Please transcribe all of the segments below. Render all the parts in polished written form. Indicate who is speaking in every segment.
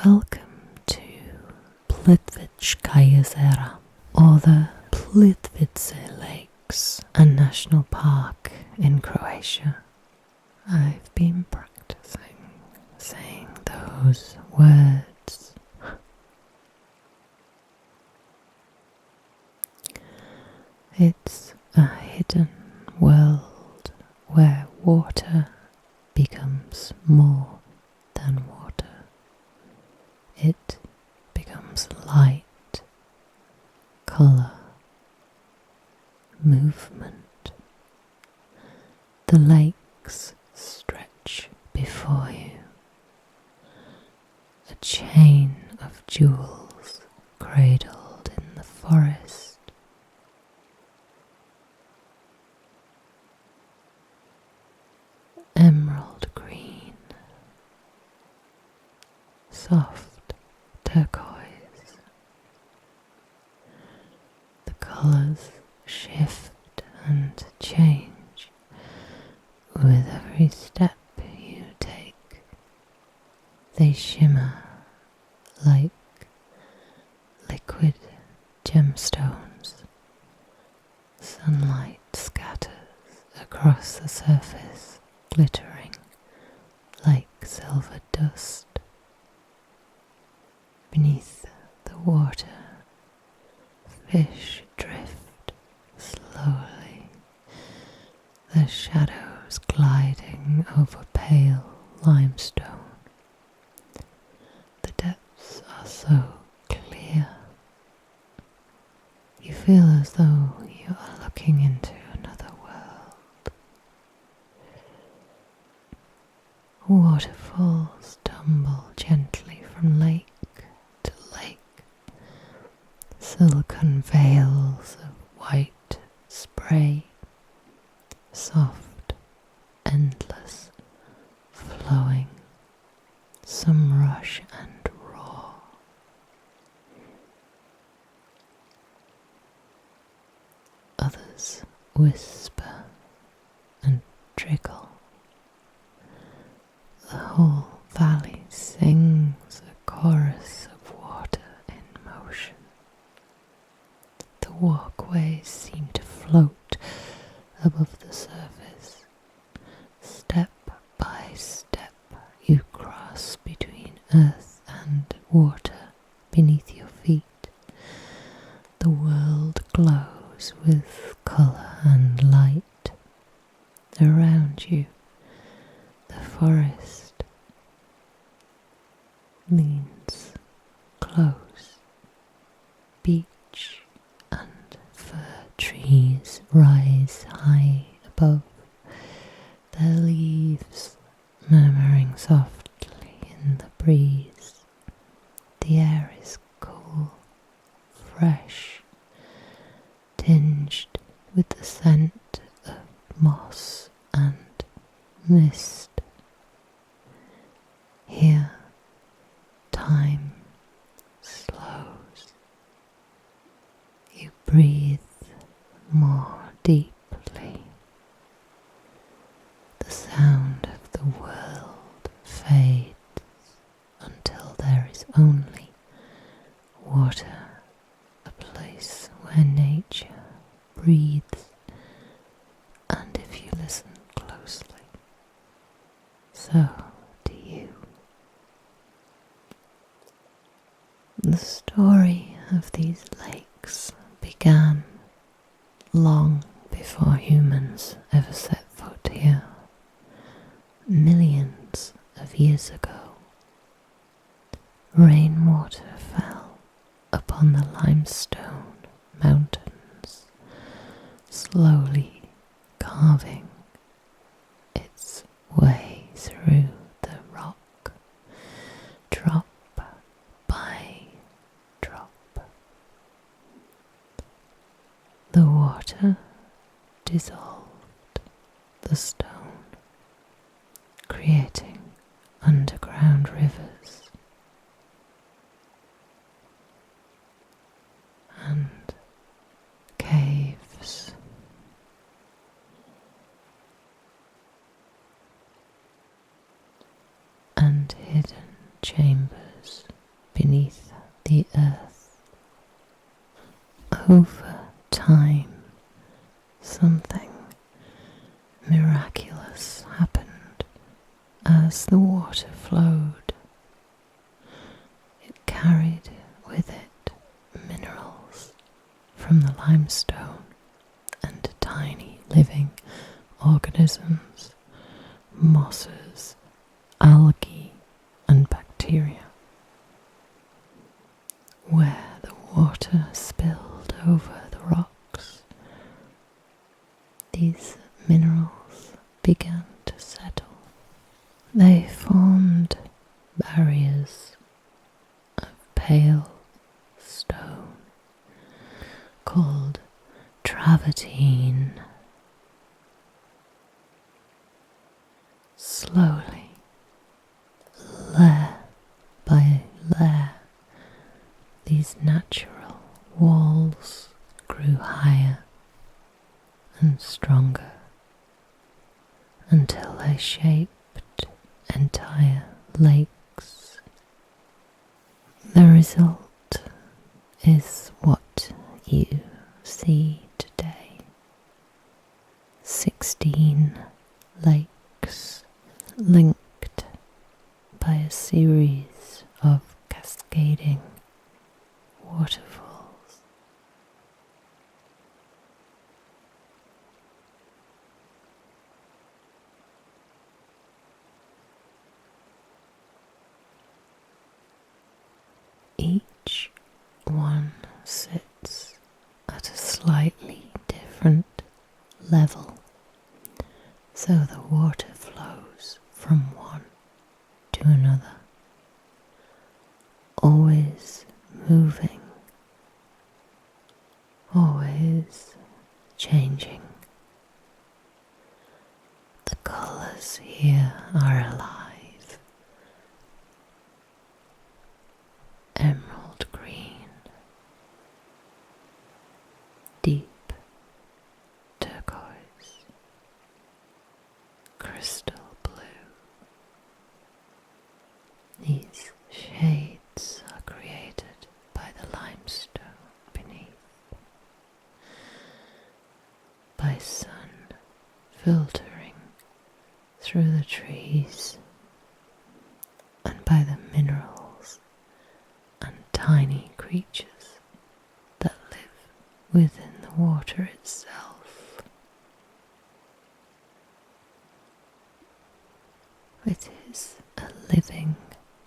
Speaker 1: Welcome to Plitvička jezera, or the Plitvice Lakes, a national park in Croatia. I've been practicing saying those words. It's a hidden world where water becomes more than water. It becomes light, colour, movement. The lakes stretch before you, a chain of jewels cradled in the forest. Emerald green, soft turquoise. The colours shift and change with every step you take. They shimmer like liquid gemstones. Sunlight scatters across the surface, glittering like silver dust. Beneath the water, fish drift slowly, their shadows gliding over pale limestone. The depths are so clear. You feel as though you are looking into another world. Waterfalls tumble gently from lake to lake, silken veils of white spray, soft, endless, flowing, some rush and roar. Others whisper and trickle. The whole valley sings a chorus of water in motion. The walkways seem to float above the surface. Step by step you cross between earth and water beneath your feet. The world glows with colour and light. Around you, the forest leans close. Beech and fir trees rise high above, their leaves murmuring softly in the breeze. The air is cool, fresh, tinged with the scent of moss and mist. Here, time slows. You breathe more deeply. The sound of the world fades until there is only water, a place where nature breathes, and if you listen closely, so do you. The story of these lakes began long before humans ever set foot here, millions of years ago. Rainwater fell upon the limestone mountains, slowly carving its way through the rock, drop by drop. The water dissolved the stone, creating underground rivers and caves. And hidden chambers beneath the earth. Over time, something miraculous happened as the water flowed. It carried with it minerals from the limestone and tiny living organisms, mosses, algae and bacteria. Where the water spilled over the rocks, these minerals began to settle. They formed barriers of pale stone called travertine. Slowly, layer by layer, these natural walls grew higher and stronger until they shaped entire lakes. The result is what you see today. 16 lakes linked by a series of cascading waterfalls. Each one sits at a slightly different level, so the water flows from one to another, always moving, always changing. The colours here are alive: emerald green, deep turquoise, crystal blue. These shades are created by the limestone beneath, by sun filtering through the trees, and by the minerals and tiny creatures that live within the water itself. It is a living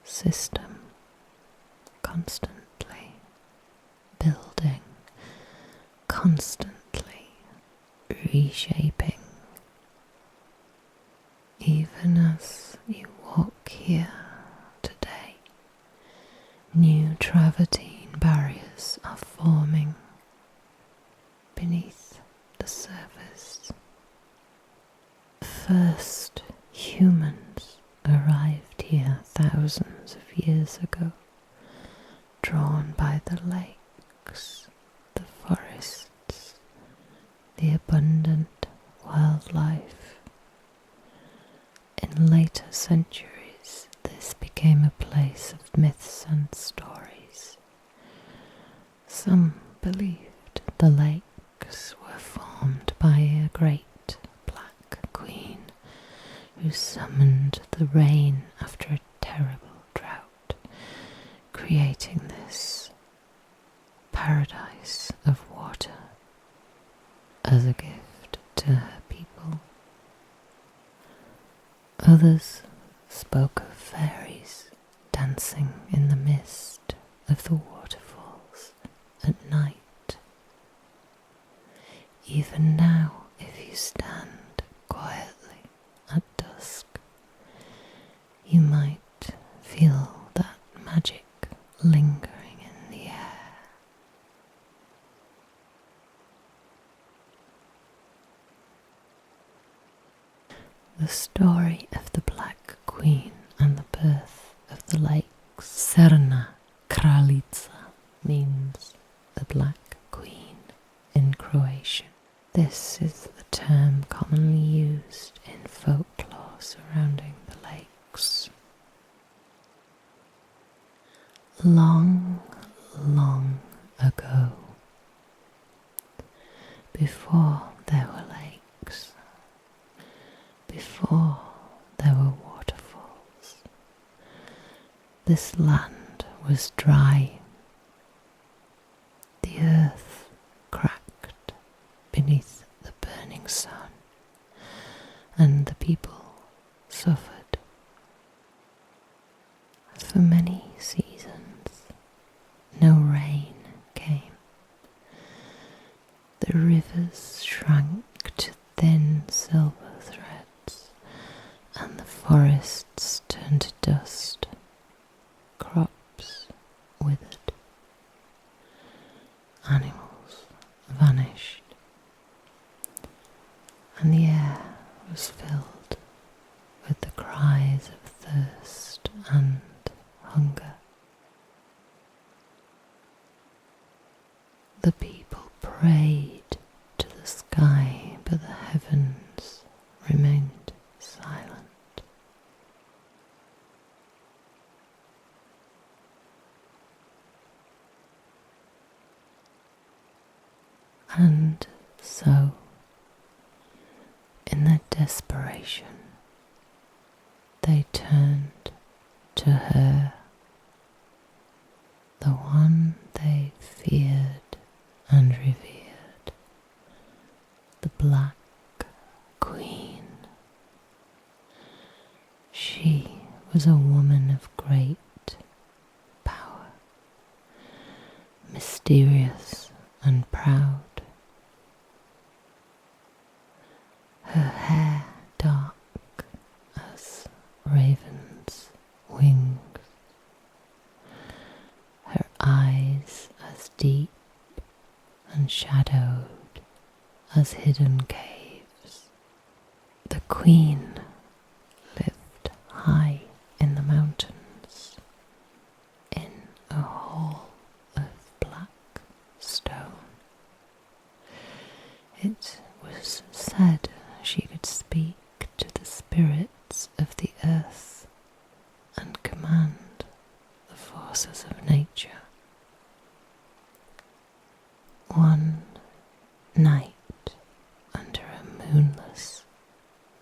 Speaker 1: system, constantly building, constantly reshaping. Even as you walk here today, new travertine barriers are forming beneath the surface. First humans arrived here thousands of years ago, drawn by the lakes, the forests, the abundant wildlife. In later centuries, this became a place of myths and stories. Some believed the lakes were formed by a great black queen who summoned the rain after a terrible drought, creating this paradise of water as a gift to her people. Others spoke of fairies dancing in the mist of the waterfalls at night. Even now, if you stand quietly at dusk, you might feel that magic lingering in the air. The story of the Black Queen and the birth of the lakes. Crna Kraljica means the Black Queen in Croatian. This is the term commonly used in folklore surrounding the lakes. Long, long ago, before there were lakes, before there were waterfalls, this land was dry. The earth cracked beneath the burning sun, and the people suffered. For many seasons, no rain came. The rivers shrank to thin silver threads, and the forests turned to dust. Crops withered. Animals vanished, and the air was filled with the cries of thirst and hunger. The people prayed to the sky, but the heavens remained silent. And so, in their desperation, they turned to her, the one they feared and revered, the Black Queen. She was a woman of great power, mysterious and proud. Her hair dark as ravens' wings, her eyes as deep and shadowed as hidden caves. The Queen lived high in the mountains, in a hall of black stone. It was said she could speak to the spirits of the earth and command the forces of nature. One night, under a moonless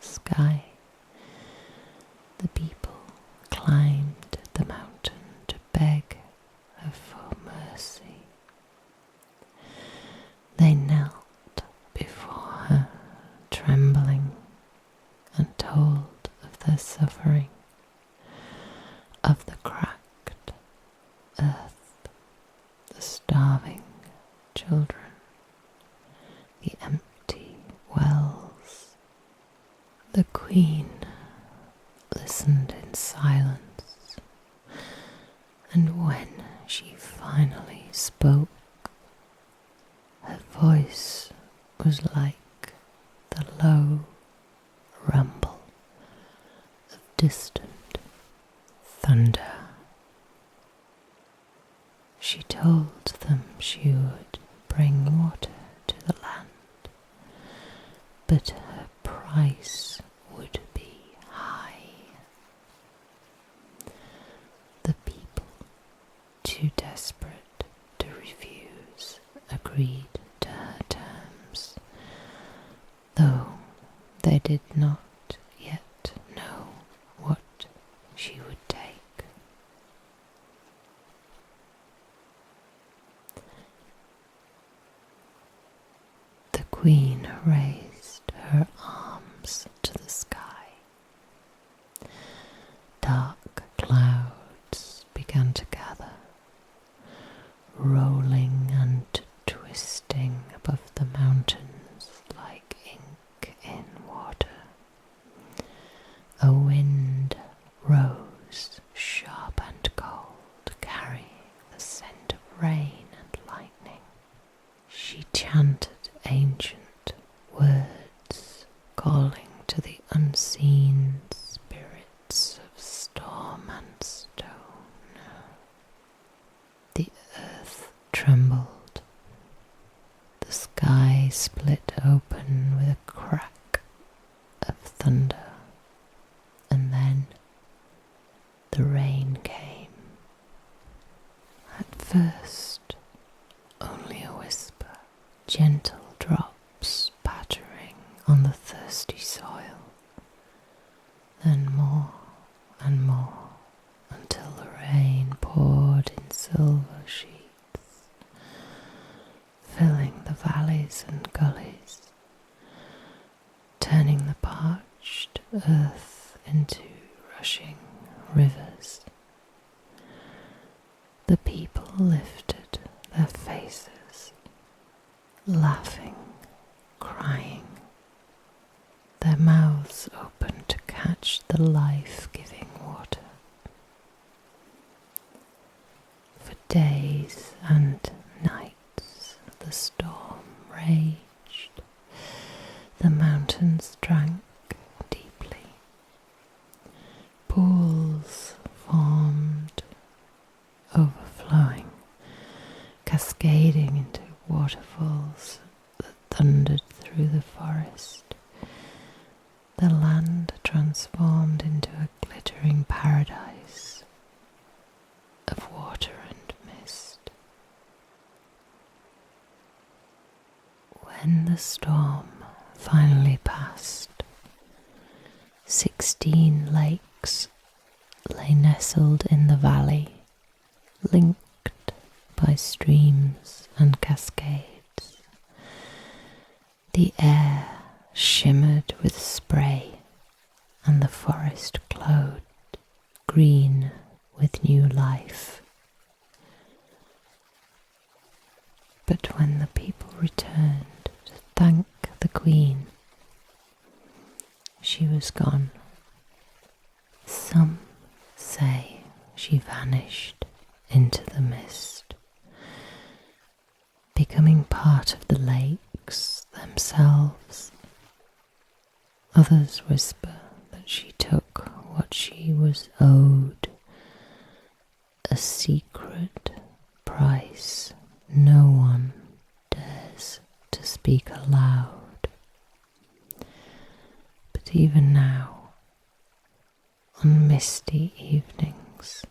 Speaker 1: sky, the people climbed the mountain to beg her for mercy. They knelt before her, trembling, and told of their suffering, of the cracked earth, the starving children, the empty wells. The Queen listened in silence, and when she finally spoke, her voice was like the low rumble of distant thunder. She told them she would bring water to the land, but her price would be high. The people, too desperate to refuse, agreed to her terms, though they did not yet know what she would take. The Queen raised her arms to the sky. Dark clouds began to gather, rolling and twisting above the mountains like ink in water. A wind rose, sharp and cold, carrying the scent of rain and lightning. She chanted ancient words, calling to the unseen spirits of storm and stone. The earth trembled. The sky split open with a crack of thunder, and then the rain came. first, only a whisper, gentle drops pattering on the thirsty soil, then more and more, until the rain poured in silver sheets, filling the valleys and gullies, turning the parched earth into rushing rivers. The people lifted their faces, laughing, crying, their mouths open to catch the life-giving water. For days and nights the storm raged. The mountains drank deeply. Pools formed, overflowing, cascading into waterfalls that thundered through the forest. The land transformed into a glittering paradise of water and mist. When the storm finally passed, 16 lakes lay nestled in the valley, linked by streams and cascades. The air shimmered with spray, and the forest glowed green with new life. But when the people returned to thank the Queen, she was gone. Some say she vanished into the mist, becoming part of the lakes themselves. Others whisper that she took what she was owed, a secret price no one dares to speak aloud. But even now, on misty evenings,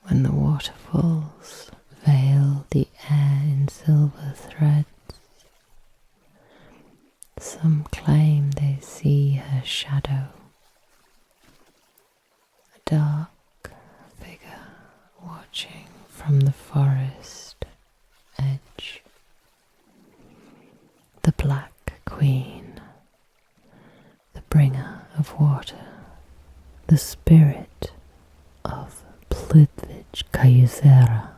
Speaker 1: when the waterfalls veil the air in silver threads, some claim they see her shadow, a dark figure watching from the forest edge. The Black Queen, the bringer of water, the spirit of Plitvička jezera.